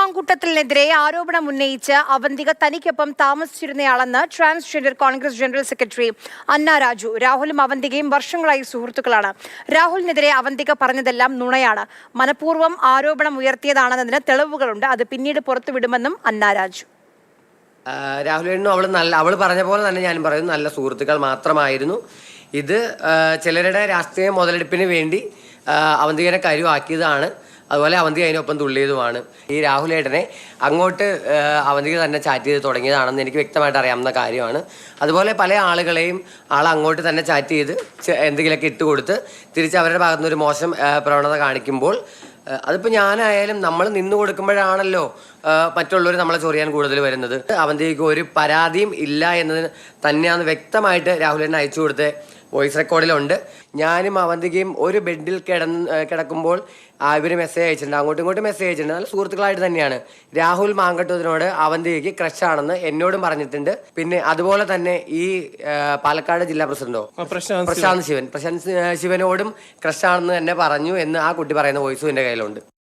മാങ്കൂട്ടത്തിനെതിരെ ആരോപണം ഉന്നയിച്ച് അവന്തിക തനിക്കൊപ്പം താമസിച്ചിരുന്നയാളെന്ന് transgender Congress general secretary Anna Raju. രാഹുലും അവന്തികയും വർഷങ്ങളായി സുഹൃത്തുക്കളാണ്. രാഹുലിനെതിരെ അവന്തിക പറഞ്ഞതെല്ലാം നുണയാണ്, മനഃപൂർവ്വം ആരോപണം ഉയർത്തിയതാണെന്നതിന് തെളിവുകളുണ്ട്, അത് പിന്നീട് പുറത്തുവിടുമെന്നും അന്ന രാജു. രാഹുലിനും അവൾ പറഞ്ഞ പോലെ തന്നെ ഞാനും പറയുന്നു, നല്ല സുഹൃത്തുക്കൾ മാത്രമായിരുന്നു. ഇത് ചിലരുടെ രാഷ്ട്രീയ മുതലെടുപ്പിന് വേണ്ടി അവന്തികനെ കരുവാക്കിയതാണ്. അതുപോലെ അവന്തിക അതിനൊപ്പം തുള്ളിയതുമാണ്. ഈ രാഹുലേട്ടനെ അങ്ങോട്ട് അവന്തിക തന്നെ ചാറ്റ് ചെയ്ത് തുടങ്ങിയതാണെന്ന് എനിക്ക് വ്യക്തമായിട്ട് അറിയാവുന്ന കാര്യമാണ്. അതുപോലെ പല ആളുകളെയും അങ്ങോട്ട് തന്നെ ചാറ്റ് ചെയ്ത് എന്തെങ്കിലുമൊക്കെ ഇട്ട് കൊടുത്ത് തിരിച്ച് അവരുടെ ഭാഗത്തുനിന്ന് ഒരു മോശം പ്രവണത കാണിക്കുമ്പോൾ അതിപ്പോൾ ഞാനായാലും നമ്മൾ നിന്ന് കൊടുക്കുമ്പോഴാണല്ലോ മറ്റുള്ളവർ നമ്മളെ ചൊറിയാൻ കൂടുതൽ വരുന്നത്. അവന്തികയ്ക്ക് ഒരു പരാതിയും ഇല്ല എന്നതിന് തന്നെയാണ് വ്യക്തമായിട്ട് രാഹുലിനെ അയച്ചു കൊടുത്ത വോയിസ് റെക്കോർഡിലുണ്ട്. ഞാനും അവന്തികയും ഒരു ബെഡിൽ കിടക്കുമ്പോൾ ഇവർ മെസ്സേജ് അയച്ചിട്ടുണ്ട്, അങ്ങോട്ടും ഇങ്ങോട്ടും മെസ്സേജ് അയച്ചിട്ടുണ്ട്. നല്ല സുഹൃത്തുക്കളായിട്ട് തന്നെയാണ്. രാഹുൽ മാങ്കട്ടത്തിനോട് അവന്തികയ്ക്ക് ക്രഷാണെന്ന് എന്നോടും പറഞ്ഞിട്ടുണ്ട്. പിന്നെ അതുപോലെ തന്നെ ഈ പാലക്കാട് ജില്ലാ പ്രസിഡന്റോ പ്രശാന്ത് ശിവനോടും ക്രഷാണെന്ന് തന്നെ പറഞ്ഞു എന്ന് ആ കുട്ടി പറയുന്ന വോയിസും എൻ്റെ കയ്യിലുണ്ട്.